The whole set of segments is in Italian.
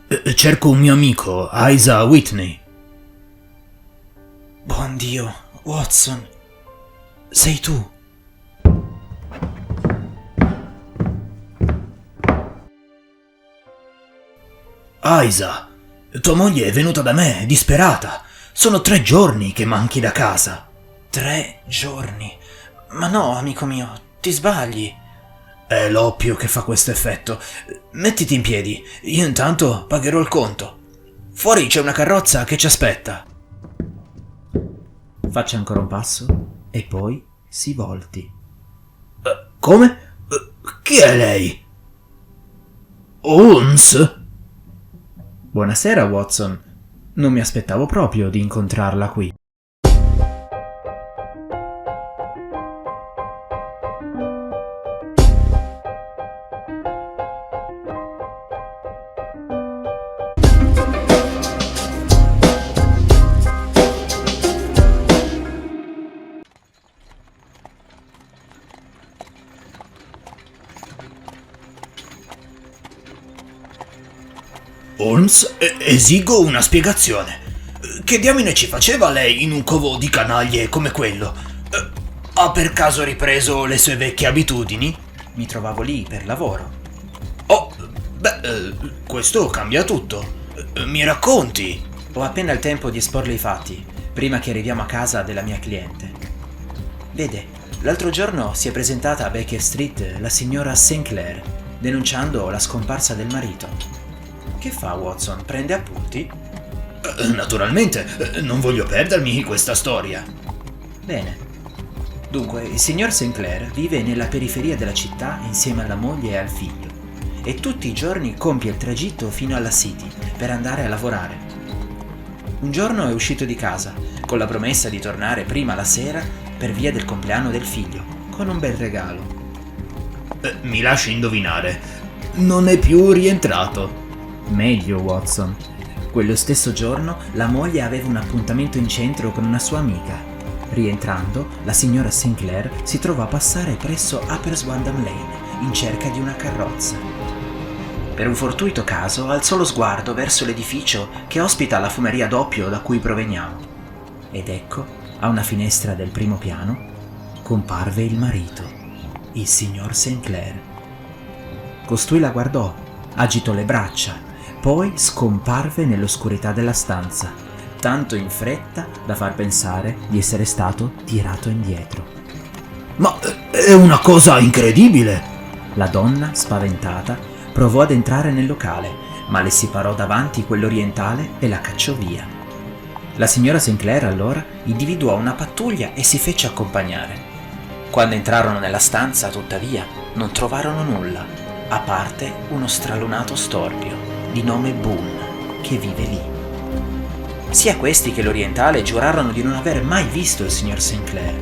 Cerco un mio amico, Isa Whitney. Buon Dio, Watson, sei tu? Isa, tua moglie è venuta da me, disperata. Sono 3 giorni che manchi da casa. 3 giorni? Ma no, amico mio, ti sbagli. È l'oppio che fa questo effetto. Mettiti in piedi, io intanto pagherò il conto. Fuori c'è una carrozza che ci aspetta. Faccia ancora un passo e poi si volti. Come? Chi è lei? Holmes? Buonasera, Watson. Non mi aspettavo proprio di incontrarla qui. Holmes, esigo una spiegazione. Che diamine ci faceva lei in un covo di canaglie come quello? Ha per caso ripreso le sue vecchie abitudini? Mi trovavo lì per lavoro. Oh, questo cambia tutto. Mi racconti? Ho appena il tempo di esporle i fatti, prima che arriviamo a casa della mia cliente. Vede, l'altro giorno si è presentata a Baker Street la signora Sinclair, denunciando la scomparsa del marito. Che fa, Watson? Prende appunti? Naturalmente, non voglio perdermi questa storia. Bene. Dunque, il signor Sinclair vive nella periferia della città insieme alla moglie e al figlio e tutti i giorni compie il tragitto fino alla City per andare a lavorare. Un giorno è uscito di casa con la promessa di tornare prima la sera per via del compleanno del figlio con un bel regalo. Mi lasci indovinare, non è più rientrato. Meglio, Watson. Quello stesso giorno la moglie aveva un appuntamento in centro con una sua amica. Rientrando, la signora Sinclair si trovò a passare presso Upper Swandam Lane in cerca di una carrozza. Per un fortuito caso alzò lo sguardo verso l'edificio che ospita la fumeria d'oppio da cui proveniamo. Ed ecco, a una finestra del primo piano, comparve il marito, il signor Sinclair. Costui la guardò, agitò le braccia, poi scomparve nell'oscurità della stanza, tanto in fretta da far pensare di essere stato tirato indietro. Ma è una cosa incredibile! La donna, spaventata, provò ad entrare nel locale, ma le si parò davanti quell'orientale e la cacciò via. La signora Sinclair allora individuò una pattuglia e si fece accompagnare. Quando entrarono nella stanza, tuttavia, non trovarono nulla, a parte uno stralunato storpio di nome Boone, che vive lì. Sia questi che l'orientale giurarono di non aver mai visto il signor Sinclair.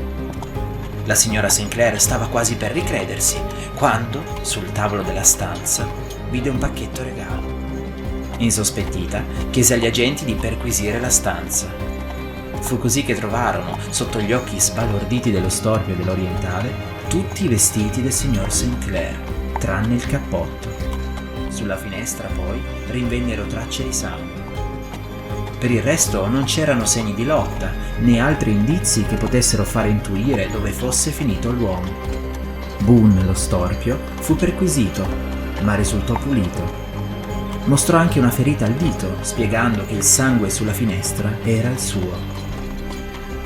La signora Sinclair stava quasi per ricredersi, quando, sul tavolo della stanza, vide un pacchetto regalo. Insospettita, chiese agli agenti di perquisire la stanza. Fu così che trovarono, sotto gli occhi sbalorditi dello storpio dell'orientale, tutti i vestiti del signor Sinclair, tranne il cappotto. Sulla finestra, poi, rinvennero tracce di sangue. Per il resto non c'erano segni di lotta, né altri indizi che potessero fare intuire dove fosse finito l'uomo. Boone, lo storpio, fu perquisito, ma risultò pulito. Mostrò anche una ferita al dito, spiegando che il sangue sulla finestra era il suo.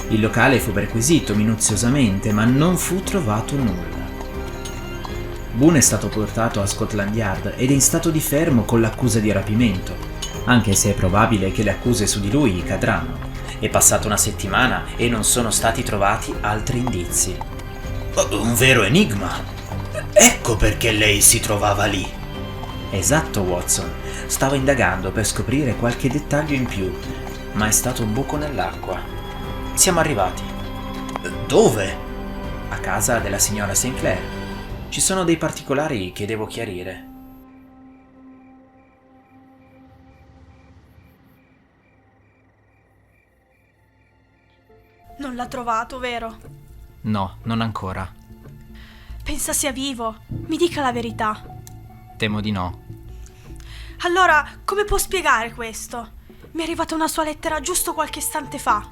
Il locale fu perquisito minuziosamente, ma non fu trovato nulla. Boone è stato portato a Scotland Yard ed è in stato di fermo con l'accusa di rapimento, anche se è probabile che le accuse su di lui cadranno. È passata una settimana e non sono stati trovati altri indizi. Un vero enigma. Ecco perché lei si trovava lì. Esatto, Watson. Stavo indagando per scoprire qualche dettaglio in più, ma è stato un buco nell'acqua. Siamo arrivati. Dove? A casa della signora Sinclair. Ci sono dei particolari che devo chiarire. Non l'ha trovato, vero? No, non ancora. Pensa sia vivo. Mi dica la verità. Temo di no. Allora, come può spiegare questo? Mi è arrivata una sua lettera giusto qualche istante fa.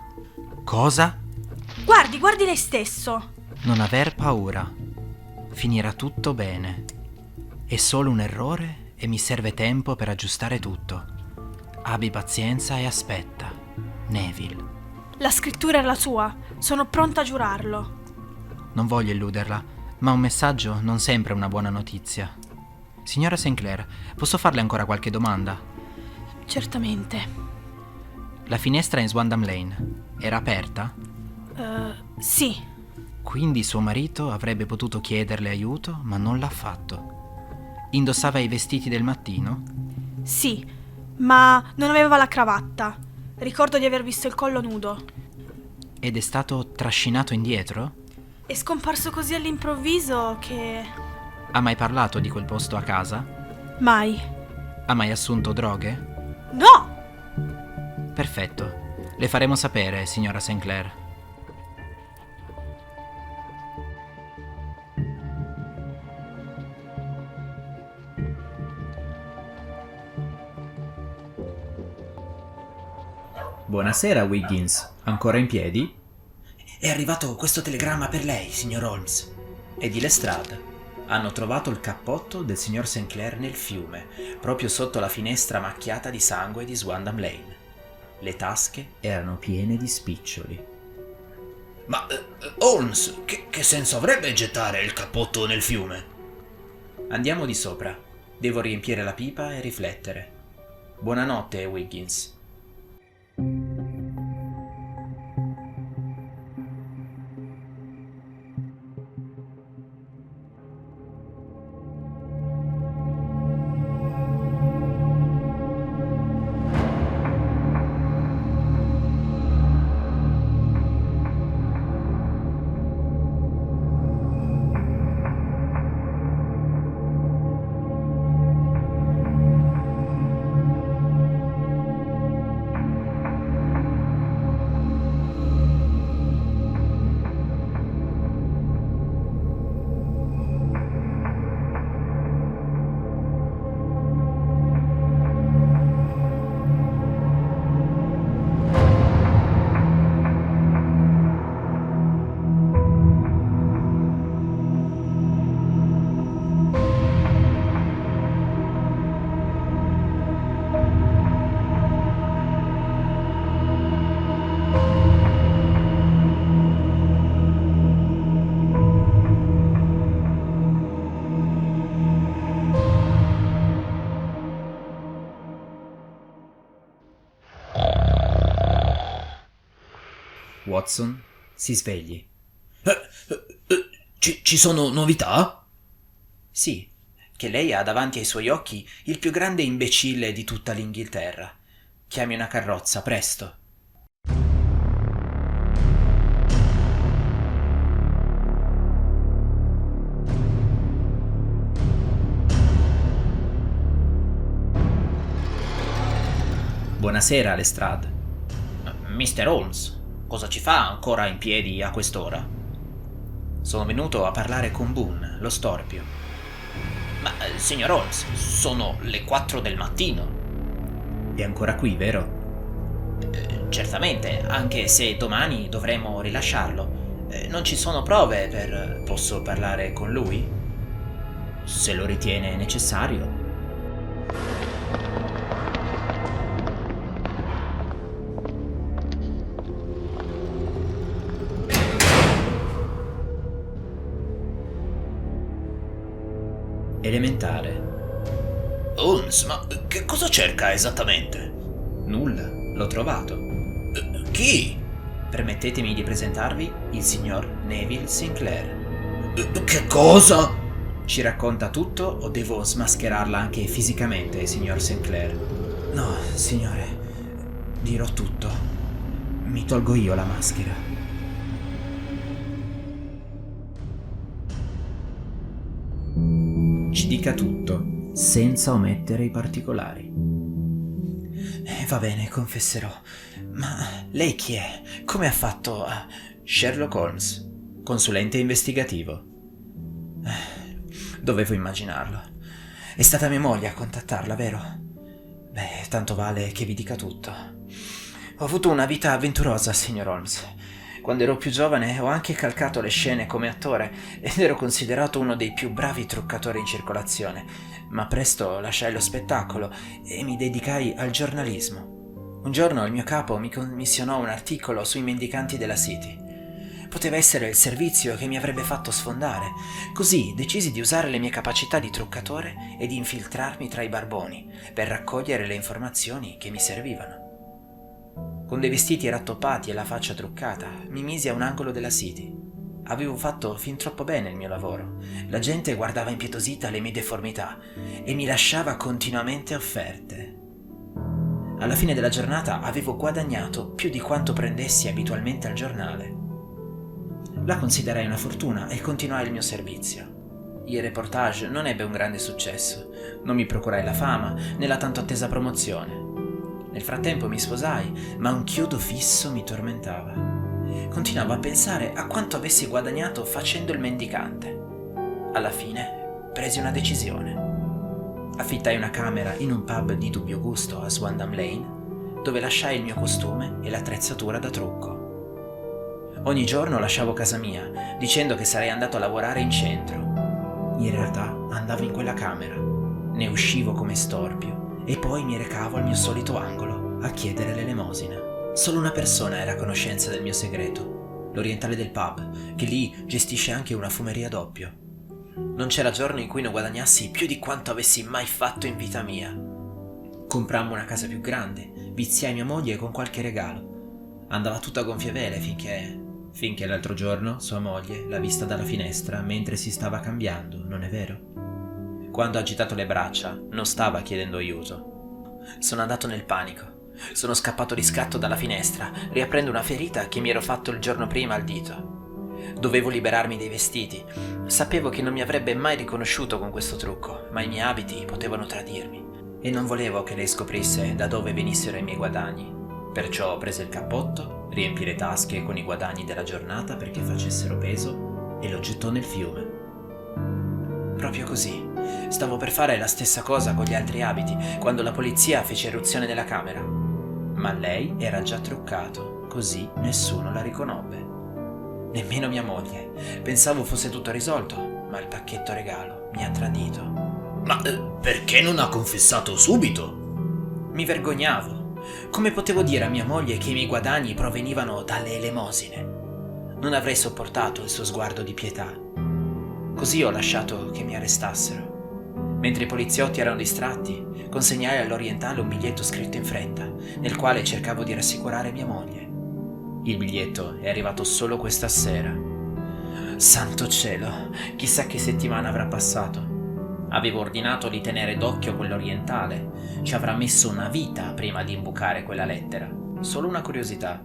Cosa? Guardi lei stesso. Non aver paura. Finirà tutto bene. È solo un errore e mi serve tempo per aggiustare tutto. Abbi pazienza e aspetta. Neville. La scrittura è la sua, sono pronta a giurarlo. Non voglio illuderla, ma un messaggio non sempre è una buona notizia. Signora Sinclair, posso farle ancora qualche domanda? Certamente. La finestra in Swandam Lane era aperta? Sì. Quindi suo marito avrebbe potuto chiederle aiuto, ma non l'ha fatto. Indossava i vestiti del mattino? Sì, ma non aveva la cravatta. Ricordo di aver visto il collo nudo. Ed è stato trascinato indietro? È scomparso così all'improvviso che... Ha mai parlato di quel posto a casa? Mai. Ha mai assunto droghe? No! Perfetto. Le faremo sapere, signora Sinclair. Buonasera, Wiggins. Ancora in piedi? È arrivato questo telegramma per lei, signor Holmes. E di Lestrade. Hanno trovato il cappotto del signor Sinclair nel fiume, proprio sotto la finestra macchiata di sangue di Swandam Lane. Le tasche erano piene di spiccioli. Ma, Holmes, che senso avrebbe gettare il cappotto nel fiume? Andiamo di sopra. Devo riempire la pipa e riflettere. Buonanotte, Wiggins. Watson, si svegli. Ci sono novità? Sì, che lei ha davanti ai suoi occhi il più grande imbecille di tutta l'Inghilterra. Chiami una carrozza, presto. Buonasera, Lestrade. Mr. Holmes, cosa ci fa ancora in piedi a quest'ora? Sono venuto a parlare con Boone, lo storpio. Ma, signor Holmes, sono le 4 del mattino. È ancora qui, vero? Certamente, anche se domani dovremo rilasciarlo. Non ci sono prove per... Posso parlare con lui? Se lo ritiene necessario. Elementare. Holmes, ma che cosa cerca esattamente? Nulla, l'ho trovato. Chi? Permettetemi di presentarvi il signor Neville Sinclair. Che cosa? Ci racconta tutto o devo smascherarla anche fisicamente, signor Sinclair? No, signore, dirò tutto. Mi tolgo io la maschera. Ci dica tutto, senza omettere i particolari. Va bene, confesserò. Ma lei chi è? Come ha fatto a... Sherlock Holmes, consulente investigativo. Dovevo immaginarlo. È stata mia moglie a contattarla, vero? Beh, tanto vale che vi dica tutto. Ho avuto una vita avventurosa, signor Holmes. Quando ero più giovane ho anche calcato le scene come attore ed ero considerato uno dei più bravi truccatori in circolazione, ma presto lasciai lo spettacolo e mi dedicai al giornalismo. Un giorno il mio capo mi commissionò un articolo sui mendicanti della City. Poteva essere il servizio che mi avrebbe fatto sfondare, così decisi di usare le mie capacità di truccatore e di infiltrarmi tra i barboni per raccogliere le informazioni che mi servivano. Con dei vestiti rattoppati e la faccia truccata, mi misi a un angolo della City. Avevo fatto fin troppo bene il mio lavoro. La gente guardava impietosita le mie deformità e mi lasciava continuamente offerte. Alla fine della giornata avevo guadagnato più di quanto prendessi abitualmente al giornale. La considerai una fortuna e continuai il mio servizio. Il reportage non ebbe un grande successo. Non mi procurai la fama né la tanto attesa promozione. Nel frattempo mi sposai, ma un chiodo fisso mi tormentava. Continuavo a pensare a quanto avessi guadagnato facendo il mendicante. Alla fine presi una decisione. Affittai una camera in un pub di dubbio gusto a Swandam Lane, dove lasciai il mio costume e l'attrezzatura da trucco. Ogni giorno lasciavo casa mia, dicendo che sarei andato a lavorare in centro. In realtà andavo in quella camera, ne uscivo come storpio e poi mi recavo al mio solito angolo a chiedere l'elemosina. Solo una persona era a conoscenza del mio segreto, l'orientale del pub, che lì gestisce anche una fumeria a doppio. Non c'era giorno in cui non guadagnassi più di quanto avessi mai fatto in vita mia. Comprammo una casa più grande, viziai mia moglie con qualche regalo. Andava tutta a gonfie vele finché l'altro giorno sua moglie l'ha vista dalla finestra mentre si stava cambiando, non è vero? Quando ha agitato le braccia, non stava chiedendo aiuto. Sono andato nel panico. Sono scappato di scatto dalla finestra, riaprendo una ferita che mi ero fatto il giorno prima al dito. Dovevo liberarmi dei vestiti. Sapevo che non mi avrebbe mai riconosciuto con questo trucco, ma i miei abiti potevano tradirmi. E non volevo che lei scoprisse da dove venissero i miei guadagni. Perciò prese il cappotto, riempì le tasche con i guadagni della giornata perché facessero peso e lo gettò nel fiume. Proprio così. Stavo per fare la stessa cosa con gli altri abiti quando la polizia fece irruzione nella camera. Ma lei era già truccato, così nessuno la riconobbe. Nemmeno mia moglie. Pensavo fosse tutto risolto, ma il pacchetto regalo mi ha tradito. Ma perché non ha confessato subito? Mi vergognavo. Come potevo dire a mia moglie che i miei guadagni provenivano dalle elemosine? Non avrei sopportato il suo sguardo di pietà. Così ho lasciato che mi arrestassero. Mentre i poliziotti erano distratti, consegnai all'orientale un biglietto scritto in fretta, nel quale cercavo di rassicurare mia moglie. Il biglietto è arrivato solo questa sera. Santo cielo, chissà che settimana avrà passato. Avevo ordinato di tenere d'occhio quell'orientale. Ci avrà messo una vita prima di imbucare quella lettera. Solo una curiosità.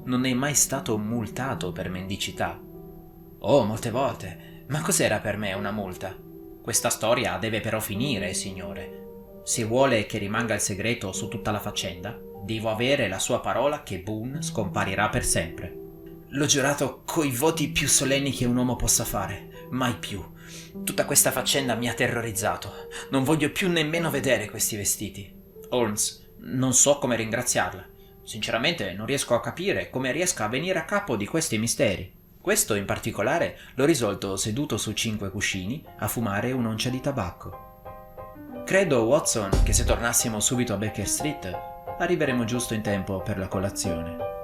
Non è mai stato multato per mendicità. Oh, molte volte. Ma cos'era per me una multa? Questa storia deve però finire, signore. Se vuole che rimanga il segreto su tutta la faccenda, devo avere la sua parola che Boone scomparirà per sempre. L'ho giurato coi voti più solenni che un uomo possa fare. Mai più. Tutta questa faccenda mi ha terrorizzato. Non voglio più nemmeno vedere questi vestiti. Holmes, non so come ringraziarla. Sinceramente non riesco a capire come riesca a venire a capo di questi misteri. Questo in particolare l'ho risolto seduto su 5 cuscini a fumare un'oncia di tabacco. Credo, Watson, che se tornassimo subito a Baker Street arriveremo giusto in tempo per la colazione.